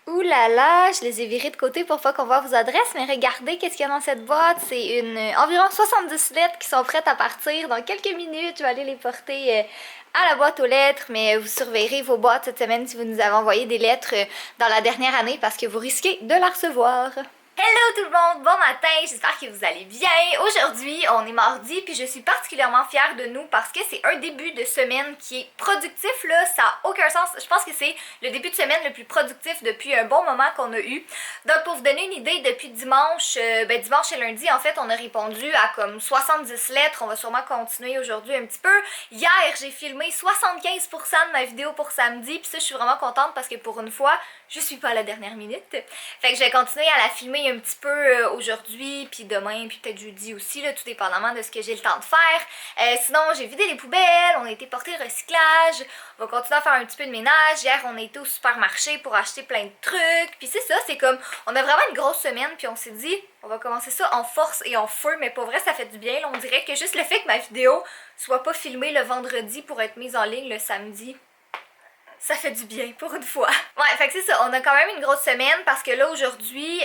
Ouh là là, je les ai virés de côté pour pas qu'on voit vos adresses, mais regardez qu'est-ce qu'il y a dans cette boîte. C'est environ 70 lettres qui sont prêtes à partir. Dans quelques minutes, je vais aller les porter à la boîte aux lettres, mais vous surveillerez vos boîtes cette semaine si vous nous avez envoyé des lettres dans la dernière année parce que vous risquez de la recevoir. Hello tout le monde, bon matin, j'espère que vous allez bien. Aujourd'hui, on est mardi, puis je suis particulièrement fière de nous parce que c'est un début de semaine qui est productif, là, ça n'a aucun sens. Je pense que c'est le début de semaine le plus productif depuis un bon moment qu'on a eu. Donc pour vous donner une idée, depuis dimanche, dimanche et lundi, en fait, on a répondu à comme 70 lettres. On va sûrement continuer aujourd'hui un petit peu. Hier, j'ai filmé 75% de ma vidéo pour samedi, puis ça, je suis vraiment contente parce que pour une fois, je suis pas à la dernière minute. Fait que je vais continuer à la filmer un petit peu aujourd'hui, puis demain, puis peut-être jeudi aussi, là, tout dépendamment de ce que j'ai le temps de faire. Sinon, j'ai vidé les poubelles, on a été porter recyclage, on va continuer à faire un petit peu de ménage. Hier, on a été au supermarché pour acheter plein de trucs, puis c'est ça, c'est comme, on a vraiment une grosse semaine, puis on s'est dit, on va commencer ça en force et en feu, mais pour vrai, ça fait du bien. Là, on dirait que juste le fait que ma vidéo soit pas filmée le vendredi pour être mise en ligne le samedi, ça fait du bien pour une fois. Ouais, fait que c'est ça, on a quand même une grosse semaine parce que là aujourd'hui,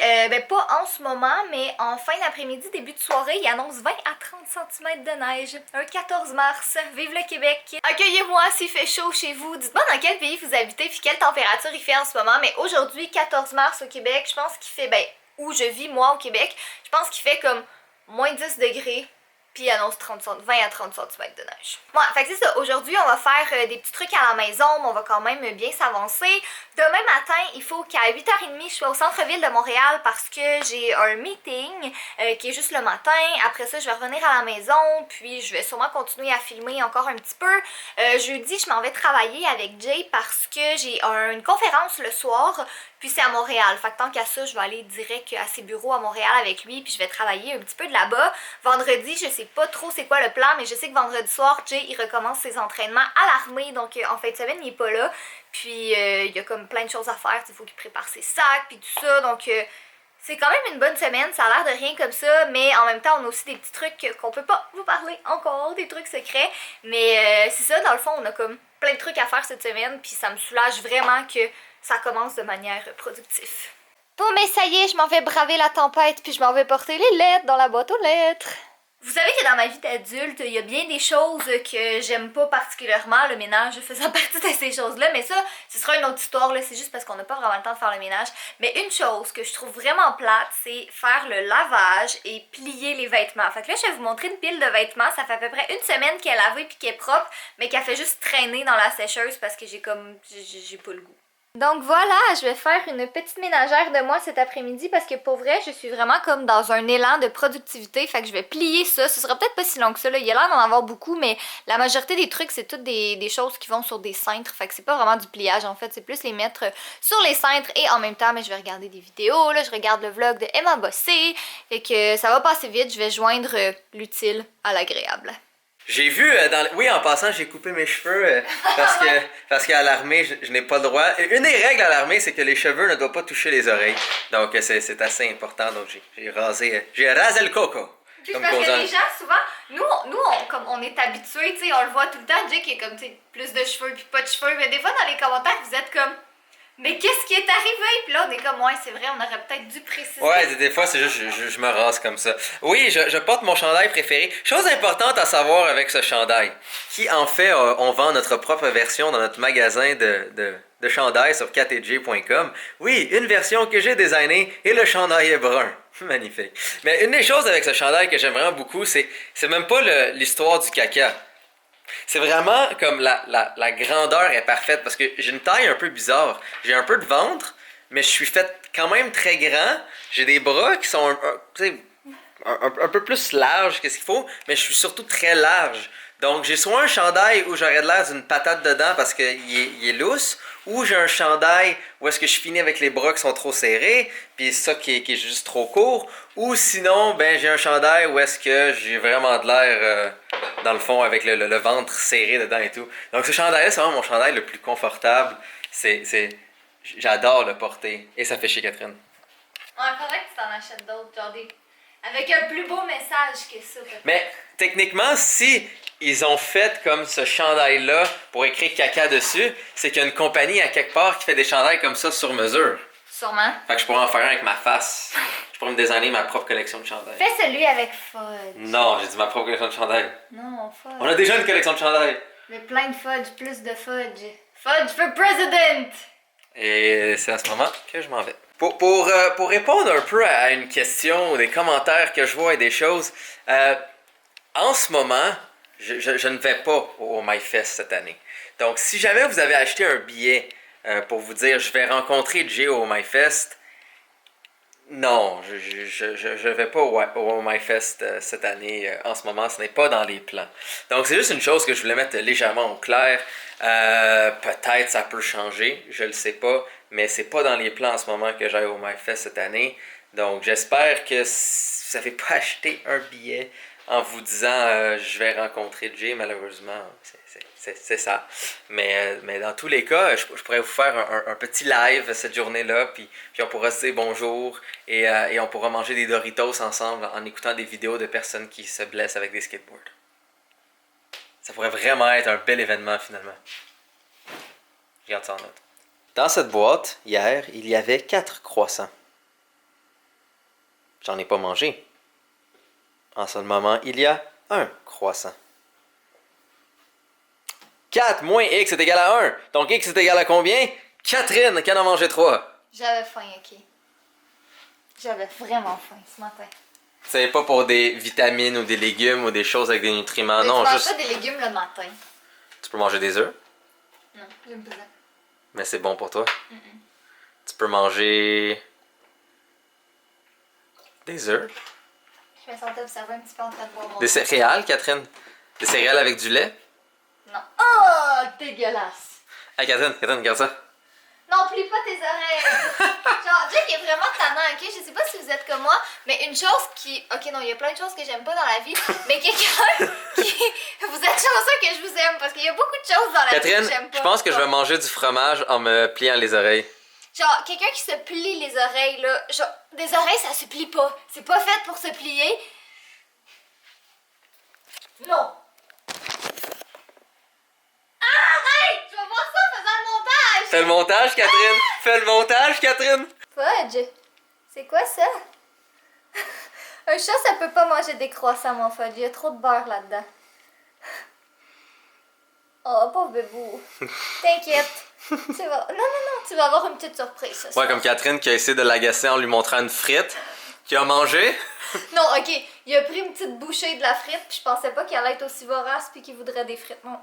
pas en ce moment, mais en fin d'après-midi, début de soirée, il annonce 20 à 30 cm de neige. Un 14 mars. Vive le Québec! Accueillez-moi s'il fait chaud chez vous. Dites-moi dans quel pays vous habitez puis quelle température il fait en ce moment. Mais aujourd'hui, 14 mars au Québec, je pense qu'il fait, où je vis moi au Québec, je pense qu'il fait comme moins 10 degrés. Puis il annonce 20 à 30 cm de neige. Bon, fait que c'est ça. Aujourd'hui, on va faire des petits trucs à la maison, mais on va quand même bien s'avancer. Demain matin, il faut qu'à 8h30, je sois au centre-ville de Montréal parce que j'ai un meeting qui est juste le matin. Après ça, je vais revenir à la maison, puis je vais sûrement continuer à filmer encore un petit peu. Jeudi, je m'en vais travailler avec Jay parce que j'ai une conférence le soir. Puis c'est à Montréal. Fait que tant qu'à ça, je vais aller direct à ses bureaux à Montréal avec lui, puis je vais travailler un petit peu de là-bas. Vendredi, je sais pas trop c'est quoi le plan, mais je sais que vendredi soir, Jay, il recommence ses entraînements à l'armée, donc en fin de semaine, il est pas là. Puis il y a comme plein de choses à faire, il faut qu'il prépare ses sacs, puis tout ça, donc c'est quand même une bonne semaine, ça a l'air de rien comme ça, mais en même temps, on a aussi des petits trucs qu'on peut pas vous parler encore, des trucs secrets. Mais c'est ça, dans le fond, on a comme plein de trucs à faire cette semaine, puis ça me soulage vraiment que ça commence de manière productive. Bon, mais ça y est, je m'en vais braver la tempête, puis je m'en vais porter les lettres dans la boîte aux lettres. Vous savez que dans ma vie d'adulte, il y a bien des choses que j'aime pas particulièrement, le ménage faisant partie de ces choses-là, mais ça, ce sera une autre histoire, là, c'est juste parce qu'on n'a pas vraiment le temps de faire le ménage. Mais une chose que je trouve vraiment plate, c'est faire le lavage et plier les vêtements. Fait que là, je vais vous montrer une pile de vêtements, ça fait à peu près une semaine qu'elle est lavée puis qu'elle est propre, mais qu'elle fait juste traîner dans la sécheuse parce que j'ai pas le goût. Donc voilà, je vais faire une petite ménagère de moi cet après-midi parce que pour vrai, je suis vraiment comme dans un élan de productivité, fait que je vais plier ça. Ce sera peut-être pas si long que ça, là. Il y a l'air d'en avoir beaucoup, mais la majorité des trucs, c'est toutes des choses qui vont sur des cintres, fait que c'est pas vraiment du pliage en fait, c'est plus les mettre sur les cintres et en même temps, mais je vais regarder des vidéos, là, je regarde le vlog de Emma Bossé, fait que ça va passer vite, je vais joindre l'utile à l'agréable. J'ai vu, oui, en passant, j'ai coupé mes cheveux parce qu'à l'armée, je n'ai pas le droit. Une des règles à l'armée, c'est que les cheveux ne doivent pas toucher les oreilles. Donc, c'est assez important. Donc, j'ai rasé le coco. Puis parce que les gens, souvent, comme on est habitués, tu sais, on le voit tout le temps, Jake, qui est comme, tu sais, plus de cheveux puis pas de cheveux. Mais des fois, dans les commentaires, vous êtes comme, mais qu'est-ce qui est arrivé? Puis là, on est comme, ouais, c'est vrai, on aurait peut-être dû préciser. Ouais, des fois, c'est juste, je me rase comme ça. Oui, je porte mon chandail préféré. Chose importante à savoir avec ce chandail, qui en fait, on vend notre propre version dans notre magasin de chandail sur katj.com. Oui, une version que j'ai designée et le chandail est brun. Magnifique. Mais une des choses avec ce chandail que j'aime vraiment beaucoup, c'est même pas l'histoire du caca. C'est vraiment comme la grandeur est parfaite parce que j'ai une taille un peu bizarre. J'ai un peu de ventre, mais je suis fait quand même très grand. J'ai des bras qui sont un peu plus larges que ce qu'il faut, mais je suis surtout très large. Donc j'ai soit un chandail où j'aurais l'air d'une patate dedans parce qu'il est lousse, ou j'ai un chandail où est-ce que je finis avec les bras qui sont trop serrés, puis ça qui est juste trop court, ou sinon ben j'ai un chandail où est-ce que j'ai vraiment de l'air dans le fond avec le ventre serré dedans et tout. Donc ce chandail-là, c'est vraiment mon chandail le plus confortable. J'adore le porter et ça fait chez Catherine. Ouais, faudrait que tu t'en achètes d'autres, genre avec un plus beau message que ça. Mais techniquement, si ils ont fait comme ce chandail-là pour écrire caca dessus, c'est qu'il y a une compagnie à quelque part qui fait des chandails comme ça sur mesure. Sûrement. Fait que je pourrais en faire un avec ma face. Je pourrais me designer ma propre collection de chandails. Fais celui avec fudge. Non, j'ai dit ma propre collection de chandails. Non, fudge. On a déjà une collection de chandails. Mais plein de fudge, plus de fudge. Fudge for president! Et c'est à ce moment que je m'en vais. Pour répondre un peu à une question ou des commentaires que je vois et des choses, en ce moment, je ne vais pas au MyFest cette année. Donc, si jamais vous avez acheté un billet pour vous dire je vais rencontrer Jay au MyFest, non, je vais pas au MyFest cette année. En ce moment, ce n'est pas dans les plans. Donc, c'est juste une chose que je voulais mettre légèrement au clair. Peut-être ça peut changer, je le sais pas, mais c'est pas dans les plans en ce moment que j'aille au MyFest cette année. Donc, j'espère que si vous n'avez pas acheté un billet en vous disant je vais rencontrer Jay, malheureusement, c'est ça. Mais dans tous les cas, je pourrais vous faire un petit live cette journée-là, puis on pourra se dire bonjour et on pourra manger des Doritos ensemble en écoutant des vidéos de personnes qui se blessent avec des skateboards. Ça pourrait vraiment être un bel événement finalement. Je garde ça en note. Dans cette boîte, hier, il y avait 4 croissants. J'en ai pas mangé. En ce moment, il y a 1 croissant. 4 moins x est égal à 1. Donc x est égal à combien? Catherine qui en a mangé 3. J'avais faim, ok. J'avais vraiment faim ce matin. C'est pas pour des vitamines ou des légumes ou des choses avec des nutriments, Mais non, tu juste... manges pas des légumes le matin. Tu peux manger des œufs, Non, j'aime pas ça. mais c'est bon pour toi. Tu peux manger... des œufs. Je me sentais observer un petit peu en train de boire mon Des céréales, Catherine? Des céréales avec du lait? Non. Oh, dégueulasse! Hey, Catherine, regarde ça. Non, plie pas tes oreilles! Genre, Jack est vraiment tannant, ok? Je sais pas si vous êtes comme moi, mais une chose qui... Ok, non, il y a plein de choses que j'aime pas dans la vie, mais quelqu'un qui... Vous êtes chanceux que je vous aime, parce qu'il y a beaucoup de choses dans la vie que j'aime pas. Je pense que je vais manger du fromage en me pliant les oreilles. Genre, quelqu'un qui se plie les oreilles, là... Genre, des oreilles, ça se plie pas. C'est pas fait pour se plier. Non! Arrête! Je vais voir ça en faisant le montage! Fais le montage, Catherine! Fais le montage, Catherine! Fudge! C'est quoi ça? Un chat, ça peut pas manger des croissants, mon fudge. Il y a trop de beurre là-dedans. Oh, pauvre bébou. T'inquiète. Tu vas... Non, tu vas avoir une petite surprise ce soir. Ouais, comme Catherine qui a essayé de l'agacer en lui montrant une frite, qui a mangé. Non, ok. Il a pris une petite bouchée de la frite, puis je pensais pas qu'il allait être aussi vorace puis qu'il voudrait des frites. Non.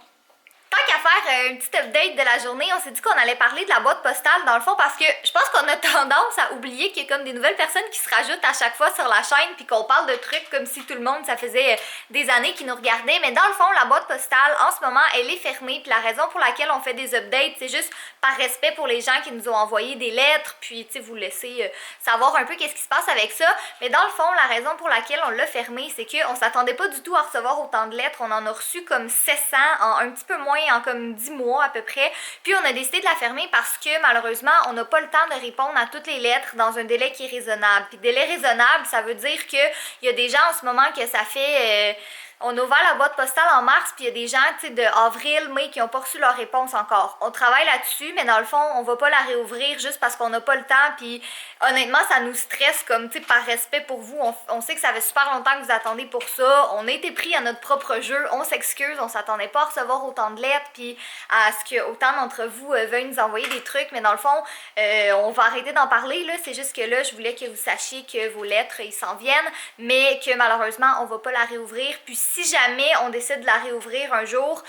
Tant qu'à faire une petite update de la journée, on s'est dit qu'on allait parler de la boîte postale dans le fond parce que je pense qu'on a tendance à oublier qu'il y a comme des nouvelles personnes qui se rajoutent à chaque fois sur la chaîne puis qu'on parle de trucs comme si tout le monde, ça faisait des années qu'ils nous regardaient. Mais dans le fond, la boîte postale, en ce moment, elle est fermée. Puis la raison pour laquelle on fait des updates, c'est juste par respect pour les gens qui nous ont envoyé des lettres. Puis, tu sais, vous laissez savoir un peu qu'est-ce qui se passe avec ça. Mais dans le fond, la raison pour laquelle on l'a fermée, c'est qu'on s'attendait pas du tout à recevoir autant de lettres. On en a reçu comme 700 en un petit peu moins en comme 10 mois à peu près. Puis on a décidé de la fermer parce que malheureusement, on n'a pas le temps de répondre à toutes les lettres dans un délai qui est raisonnable. Puis délai raisonnable, ça veut dire qu'il y a des gens en ce moment que ça fait... on a ouvert la boîte postale en mars, puis il y a des gens, tu sais, de avril, mai, qui n'ont pas reçu leur réponse encore. On travaille là-dessus, mais dans le fond, on va pas la réouvrir juste parce qu'on n'a pas le temps, puis honnêtement, ça nous stresse, comme, tu sais, par respect pour vous. On sait que ça fait super longtemps que vous attendez pour ça. On a été pris à notre propre jeu. On s'excuse, on s'attendait pas à recevoir autant de lettres, puis à ce que autant d'entre vous veuillent nous envoyer des trucs, mais dans le fond, on va arrêter d'en parler, là. C'est juste que là, je voulais que vous sachiez que vos lettres, ils s'en viennent, mais que malheureusement, on va pas la réouvrir, puis si jamais on décide de la réouvrir un jour,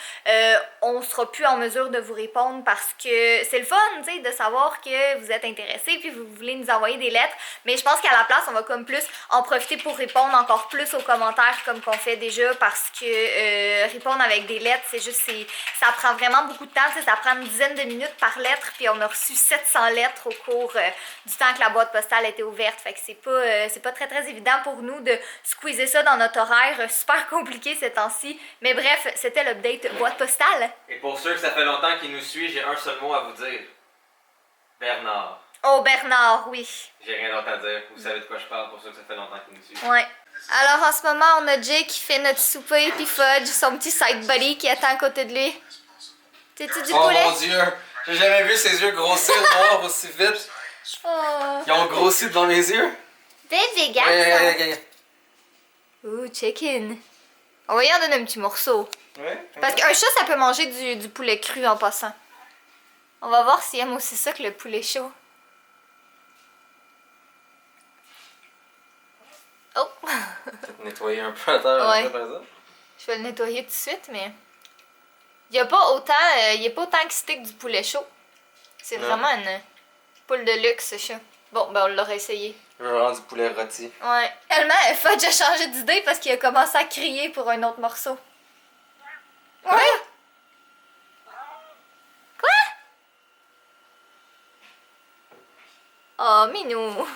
on sera plus en mesure de vous répondre parce que c'est le fun, tu sais, de savoir que vous êtes intéressés puis vous voulez nous envoyer des lettres, mais je pense qu'à la place, on va comme plus en profiter pour répondre encore plus aux commentaires comme qu'on fait déjà parce que répondre avec des lettres, c'est juste, ça prend vraiment beaucoup de temps, tu sais, ça prend une dizaine de minutes par lettre puis on a reçu 700 lettres au cours du temps que la boîte postale était ouverte, fait que c'est pas très évident pour nous de squeezer ça dans notre horaire super compliqué ces temps-ci. Mais bref, c'était l'update boîte postale. Et pour ceux que ça fait longtemps qu'ils nous suivent, j'ai un seul mot à vous dire. Bernard. Oh, Bernard, oui. J'ai rien d'autre à dire. Vous savez de quoi je parle pour ceux que ça fait longtemps qu'ils nous suivent. Ouais. Alors en ce moment, on a Jay qui fait notre souper puis Fudge, son petit side buddy qui attend à côté de lui. T'es-tu du poulet? Oh mon Dieu! J'ai jamais vu ses yeux grossir noirs aussi vite. Oh, Ils ont grossi devant mes yeux. Bébé garçon. Ouh, chicken. On va y en donner un petit morceau. Ouais. Parce qu'un chat, ça peut manger du poulet cru en passant. On va voir s'il aime aussi ça que le poulet chaud. Oh! Nettoyer un peu à terre Ouais. par exemple. Je vais le nettoyer tout de suite, mais... Il est pas autant excité que du poulet chaud. C'est Non. vraiment une poule de luxe, ce chat. Bon, ben on l'aurait essayé. Je veux vraiment du poulet rôti. Ouais. Tellement, Fudge a changé d'idée parce qu'il a commencé à crier pour un autre morceau. Ouais! Quoi? Oh, minou!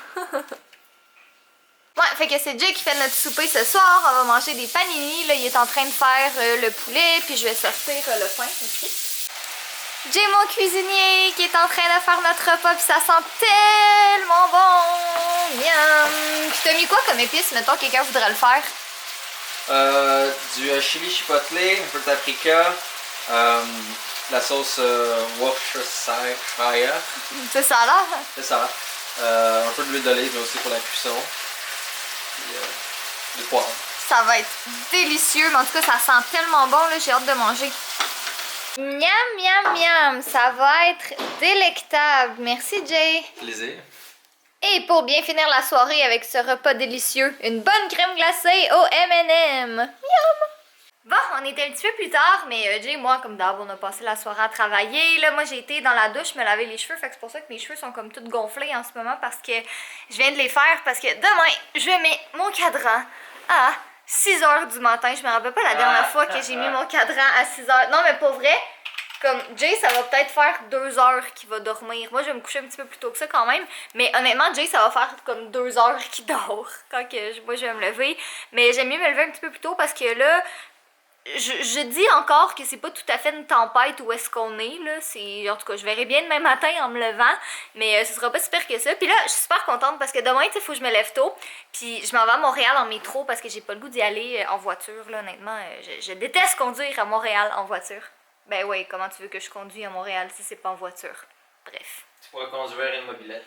Ouais, fait que c'est Jay qui fait notre souper ce soir. On va manger des panini. Là, il est en train de faire le poulet, puis je vais sortir le pain aussi. Jay, mon cuisinier, qui est en train de faire notre repas, puis ça sent tellement bon! Miam! Puis t'as mis quoi comme épice, mettons, quelqu'un voudrait le faire? Du chili chipotle, un peu de paprika, la sauce Worcestershire, C'est ça là? c'est ça. Un peu de l'huile d'olive, mais aussi pour la cuisson. Puis du poivre. Ça va être délicieux, mais en tout cas, ça sent tellement bon, là, j'ai hâte de manger. Miam, miam, miam, ça va être délectable. Merci, Jay. Plaisir. Et pour bien finir la soirée avec ce repas délicieux, une bonne crème glacée au M&M. Miam! Bon, on était un petit peu plus tard, mais Jay et moi, comme d'hab, on a passé la soirée à travailler. Là, moi, j'ai été dans la douche me laver les cheveux, fait que c'est pour ça que mes cheveux sont comme toutes gonflés en ce moment parce que je viens de les faire parce que demain, je mets mon cadran à 6h du matin. Je me rappelle pas la dernière fois que j'ai mis mon cadran à 6h. Non, mais pour vrai, comme Jay, ça va peut-être faire 2 heures qu'il va dormir. Moi, je vais me coucher un petit peu plus tôt que ça quand même. Mais honnêtement, Jay, ça va faire comme 2 heures qu'il dort quand moi, je vais me lever. Mais j'aime mieux me lever un petit peu plus tôt parce que là, je dis encore que c'est pas tout à fait une tempête où est-ce qu'on est, là. En tout cas, je verrai bien demain matin en me levant, mais ce sera pas super que ça. Puis là, je suis super contente parce que demain, tu sais, faut que je me lève tôt. Puis je m'en vais à Montréal en métro parce que j'ai pas le goût d'y aller en voiture, là, honnêtement. Je déteste conduire à Montréal en voiture. Ben oui, comment tu veux que je conduise à Montréal si c'est pas en voiture? Bref. Tu pourras conduire une mobilette.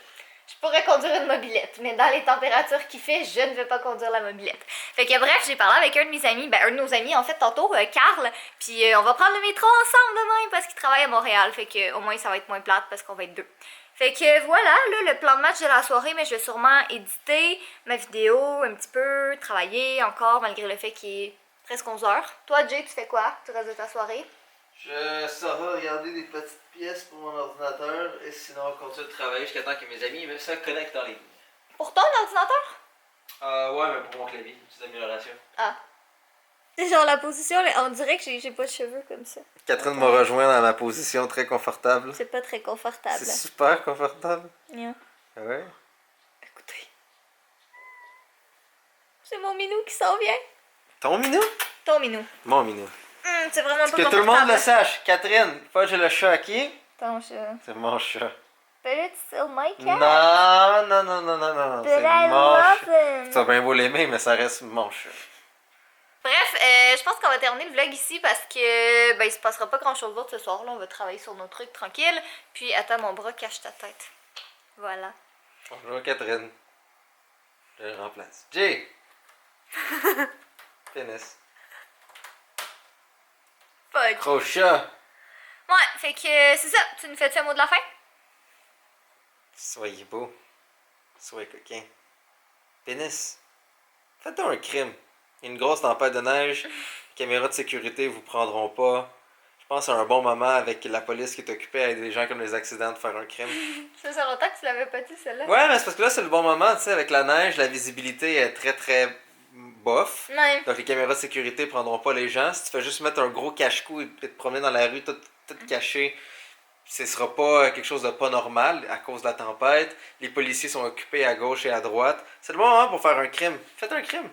Je pourrais conduire une mobilette, mais dans les températures qu'il fait, je ne vais pas conduire la mobilette. Fait que bref, j'ai parlé avec un de mes amis, ben un de nos amis en fait tantôt, Carl, puis on va prendre le métro ensemble demain parce qu'il travaille à Montréal, fait que au moins ça va être moins plate parce qu'on va être deux. Fait que voilà, là, le plan de match de la soirée, mais je vais sûrement éditer ma vidéo un petit peu, travailler encore malgré le fait qu'il est presque 11h. Toi, Jay, tu fais quoi tout le reste de ta soirée? Je sors regarder des petites pièces pour mon ordinateur et sinon on continue de travailler jusqu'à temps que mes amis me se connectent en ligne. Pour ton ordinateur? Ouais, mais pour mon clavier, une petite amélioration. Ah. C'est genre la position, on dirait que j'ai pas de cheveux comme ça. Catherine m'a rejoint dans ma position très confortable. C'est pas très confortable. C'est super confortable. Yeah. Ouais. Écoutez. C'est mon minou qui s'en vient. Ton minou? Ton minou. Mon minou. C'est vraiment pas Que tout le monde le sache, Catherine, pas j'ai le chat à qui? Ton chat. C'est mon chat. But it's still my cat. Non, non, non, non, non, non, But c'est I mon love chat. him. Tu vas bien beau l'aimer, mais ça reste mon chat. Bref, je pense qu'on va terminer le vlog ici parce que ben il se passera pas grand chose d'autre ce soir là. On va travailler sur nos trucs tranquilles. Puis attends, mon bras cache ta tête. Voilà. Bonjour Catherine. Je le remplace. Jay! Pénis. Fuck. Gros chat! Ouais, fait que c'est ça. Tu nous fais-tu un mot de la fin? Soyez beau. Soyez coquin. Pénis. Faites-donc un crime. Il y a une grosse tempête de neige. Les caméras de sécurité vous prendront pas. Je pense à un bon moment avec la police qui est occupée à aider les gens comme les accidents de faire un crime. Ça fait longtemps que tu l'avais pas dit celle-là. Ouais, mais c'est parce que là, c'est le bon moment, tu sais, avec la neige, la visibilité est très très bof. Ouais. Donc les caméras de sécurité prendront pas les gens. Si tu fais juste mettre un gros cache-cou et te promener dans la rue tout caché, ce sera pas quelque chose de pas normal à cause de la tempête. Les policiers sont occupés à gauche et à droite. C'est le bon moment pour faire un crime. Faites un crime.